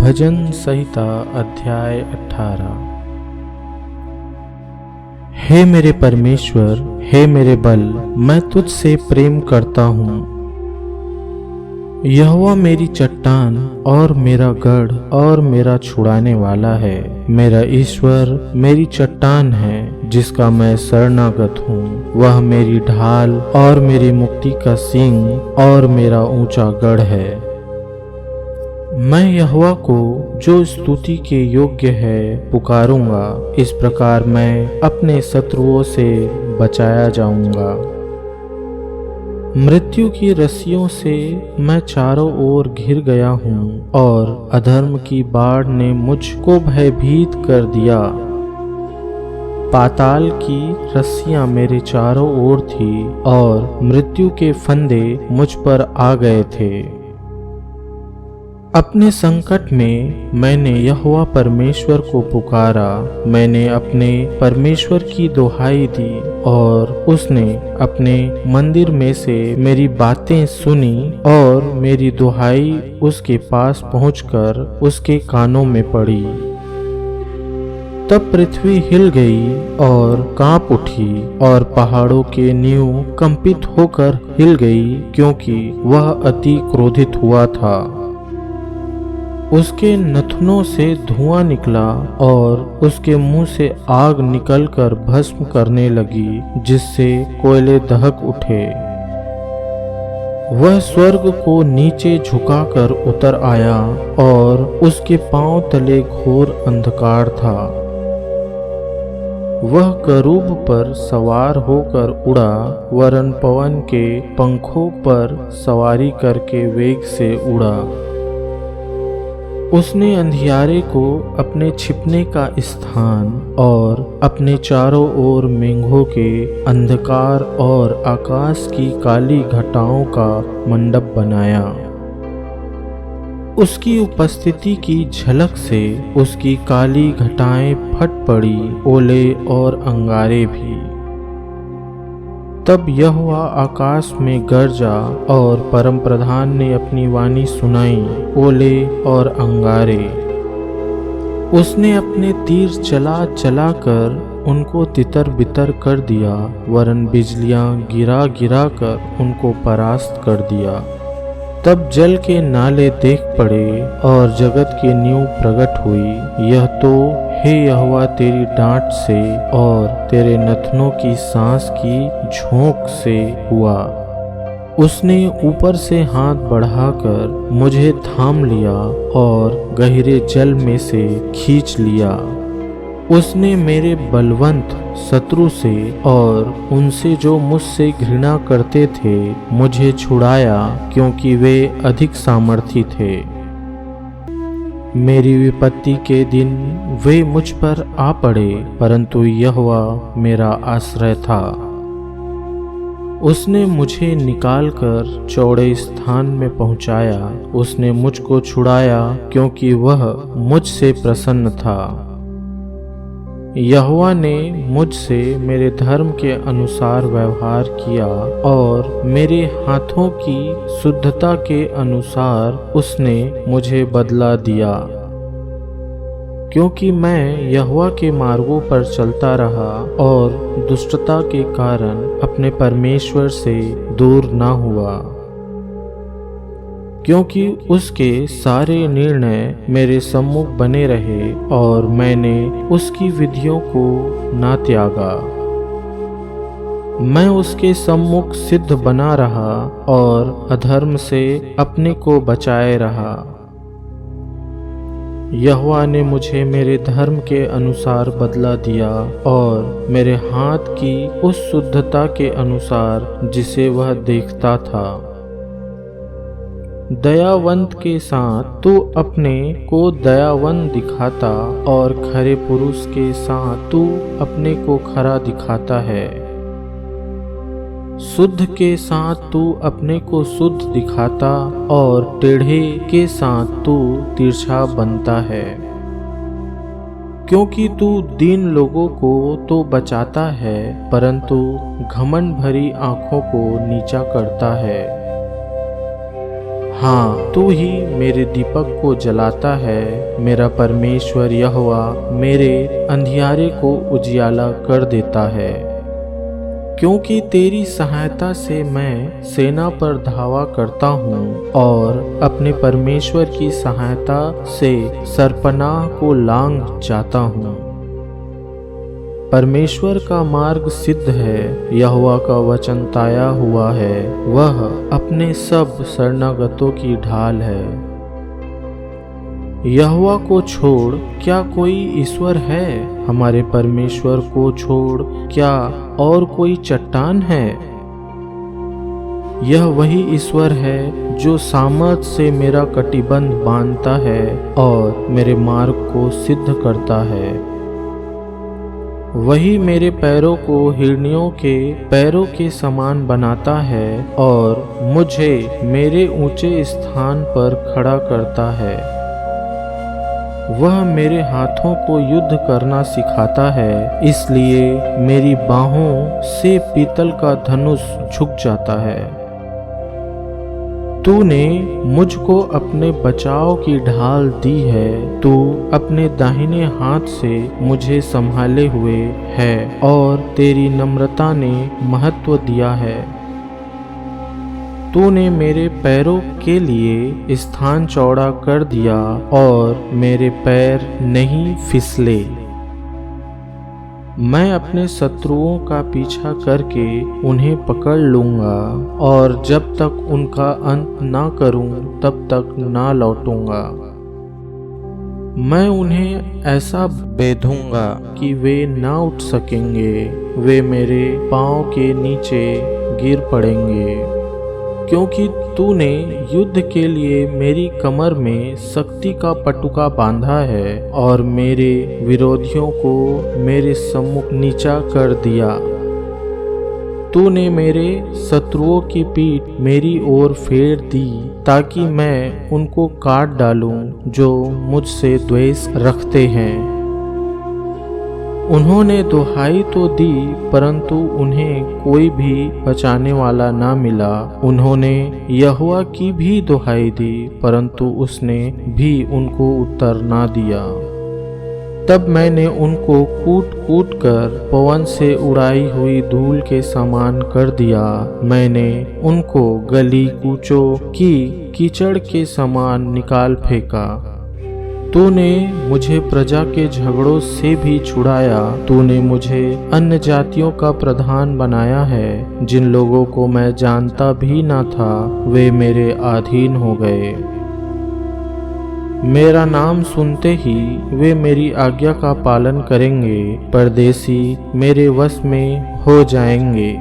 भजन संहिता अध्याय 18। हे मेरे परमेश्वर, हे मेरे बल, मैं तुझसे प्रेम करता हूँ। यहोवा मेरी चट्टान और मेरा गढ़ और मेरा छुड़ाने वाला है। मेरा ईश्वर मेरी चट्टान है जिसका मैं शरणागत हूँ। वह मेरी ढाल और मेरी मुक्ति का सींग और मेरा ऊंचा गढ़ है। मैं यहोवा को जो स्तुति के योग्य है पुकारूंगा। इस प्रकार मैं अपने शत्रुओं से बचाया जाऊंगा। मृत्यु की रस्सियों से मैं चारों ओर घिर गया हूँ और अधर्म की बाढ़ ने मुझको भयभीत कर दिया। पाताल की रस्सियां मेरे चारों ओर थी और मृत्यु के फंदे मुझ पर आ गए थे। अपने संकट में मैंने यहोवा परमेश्वर को पुकारा। मैंने अपने परमेश्वर की दुहाई दी और उसने अपने मंदिर में से मेरी बातें सुनी और मेरी दुहाई उसके पास पहुंचकर उसके कानों में पड़ी। तब पृथ्वी हिल गई और कांप उठी और पहाड़ों के नींव कंपित होकर हिल गई, क्योंकि वह अति क्रोधित हुआ था। उसके नथनों से धुआं निकला और उसके मुंह से आग निकलकर भस्म करने लगी, जिससे कोयले दहक उठे। वह स्वर्ग को नीचे झुकाकर उतर आया और उसके पांव तले घोर अंधकार था। वह करूब पर सवार होकर उड़ा, वरन पवन के पंखों पर सवारी करके वेग से उड़ा। उसने अंधियारे को अपने छिपने का स्थान और अपने चारों ओर मेघों के अंधकार और आकाश की काली घटाओं का मंडप बनाया। उसकी उपस्थिति की झलक से उसकी काली घटाएं फट पड़ी, ओले और अंगारे भी। तब यहोवा आकाश में गरजा और परम प्रधान ने अपनी वाणी सुनाई, ओले और अंगारे। उसने अपने तीर चला चला कर उनको तितर बितर कर दिया, वरन बिजलियां गिरा गिरा कर उनको परास्त कर दिया। तब जल के नाले देख पड़े और जगत की नींव प्रकट हुई। यह तो हे यहोवा तेरी डांट से और तेरे नथनों की सांस की झोंक से हुआ। उसने ऊपर से हाथ बढ़ाकर मुझे थाम लिया और गहरे जल में से खींच लिया। उसने मेरे बलवंत शत्रु से और उनसे जो मुझसे घृणा करते थे मुझे छुड़ाया, क्योंकि वे अधिक सामर्थी थे। मेरी विपत्ति के दिन वे मुझ पर आ पड़े, परंतु यहोवा मेरा आश्रय था। उसने मुझे निकालकर चौड़े स्थान में पहुंचाया। उसने मुझको छुड़ाया, क्योंकि वह मुझसे प्रसन्न था। यहोवा ने मुझसे मेरे धर्म के अनुसार व्यवहार किया और मेरे हाथों की शुद्धता के अनुसार उसने मुझे बदला दिया। क्योंकि मैं यहोवा के मार्गों पर चलता रहा और दुष्टता के कारण अपने परमेश्वर से दूर न हुआ, क्योंकि उसके सारे निर्णय मेरे सम्मुख बने रहे और मैंने उसकी विधियों को ना त्यागा। मैं उसके सम्मुख सिद्ध बना रहा और अधर्म से अपने को बचाए रहा। यहोवा ने मुझे मेरे धर्म के अनुसार बदला दिया और मेरे हाथ की उस शुद्धता के अनुसार जिसे वह देखता था। दयावंत के साथ तू अपने को दयावंत दिखाता और खरे पुरुष के साथ तू अपने को खरा दिखाता है। शुद्ध के साथ तू अपने को शुद्ध दिखाता और टेढ़े के साथ तू तिरछा बनता है। क्योंकि तू दीन लोगों को तो बचाता है, परंतु घमंड भरी आंखों को नीचा करता है। हाँ, तू ही मेरे दीपक को जलाता है। मेरा परमेश्वर यहोवा मेरे अंधियारे को उजियाला कर देता है। क्योंकि तेरी सहायता से मैं सेना पर धावा करता हूँ और अपने परमेश्वर की सहायता से सरपनाह को लांघ जाता हूँ। परमेश्वर का मार्ग सिद्ध है, यहोवा का वचन ताया हुआ है। वह अपने सब शरणागतों की ढाल है। यहोवा को छोड़ क्या कोई ईश्वर है? हमारे परमेश्वर को छोड़ क्या और कोई चट्टान है? यह वही ईश्वर है जो सामर्थ से मेरा कटिबंध बांधता है और मेरे मार्ग को सिद्ध करता है। वही मेरे पैरों को हिरनियों के पैरों के समान बनाता है और मुझे मेरे ऊंचे स्थान पर खड़ा करता है। वह मेरे हाथों को युद्ध करना सिखाता है, इसलिए मेरी बाहों से पीतल का धनुष झुक जाता है। तूने मुझको अपने बचाव की ढाल दी है। तू अपने दाहिने हाथ से मुझे संभाले हुए है और तेरी नम्रता ने महत्व दिया है। तूने मेरे पैरों के लिए स्थान चौड़ा कर दिया और मेरे पैर नहीं फिसले। मैं अपने शत्रुओं का पीछा करके उन्हें पकड़ लूंगा और जब तक उनका अंत ना करूं तब तक ना लौटूंगा। मैं उन्हें ऐसा बेधूंगा कि वे ना उठ सकेंगे। वे मेरे पांव के नीचे गिर पड़ेंगे। क्योंकि तूने युद्ध के लिए मेरी कमर में शक्ति का पटुका बांधा है और मेरे विरोधियों को मेरे सम्मुख नीचा कर दिया। तूने मेरे शत्रुओं की पीठ मेरी ओर फेर दी ताकि मैं उनको काट डालूं जो मुझसे द्वेष रखते हैं। उन्होंने दुहाई तो दी परंतु उन्हें कोई भी बचाने वाला ना मिला। उन्होंने यहोवा की भी दुहाई दी परंतु उसने भी उनको उत्तर ना दिया। तब मैंने उनको कूट कूट कर पवन से उड़ाई हुई धूल के समान कर दिया। मैंने उनको गली कूचों की कीचड़ के समान निकाल फेंका। तूने मुझे प्रजा के झगड़ों से भी छुड़ाया। तूने मुझे अन्य जातियों का प्रधान बनाया है। जिन लोगों को मैं जानता भी न था वे मेरे अधीन हो गए। मेरा नाम सुनते ही वे मेरी आज्ञा का पालन करेंगे। परदेसी मेरे वश में हो जाएंगे।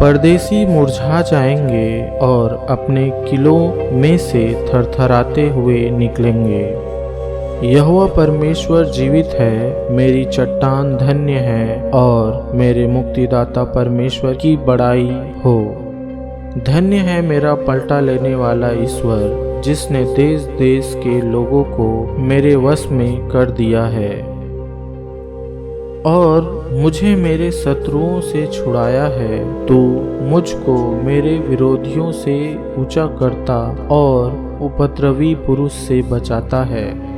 परदेसी मुरझा जाएंगे और अपने किलों में से थरथराते हुए निकलेंगे। यहोवा परमेश्वर जीवित है, मेरी चट्टान धन्य है और मेरे मुक्तिदाता परमेश्वर की बड़ाई हो। धन्य है मेरा पलटा लेने वाला ईश्वर, जिसने देश देश के लोगों को मेरे वश में कर दिया है और मुझे मेरे शत्रुओं से छुड़ाया है। तू मुझको मेरे विरोधियों से ऊंचा करता और उपद्रवी पुरुष से बचाता है।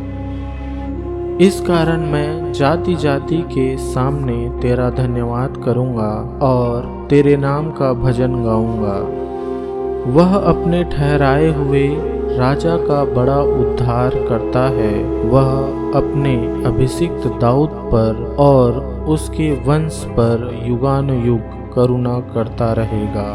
इस कारण मैं जाति जाति के सामने तेरा धन्यवाद करूंगा और तेरे नाम का भजन गाऊंगा। वह अपने ठहराए हुए राजा का बड़ा उद्धार करता है। वह अपने अभिषिक्त दाऊद पर और उसके वंश पर युगानुयुग करुणा करता रहेगा।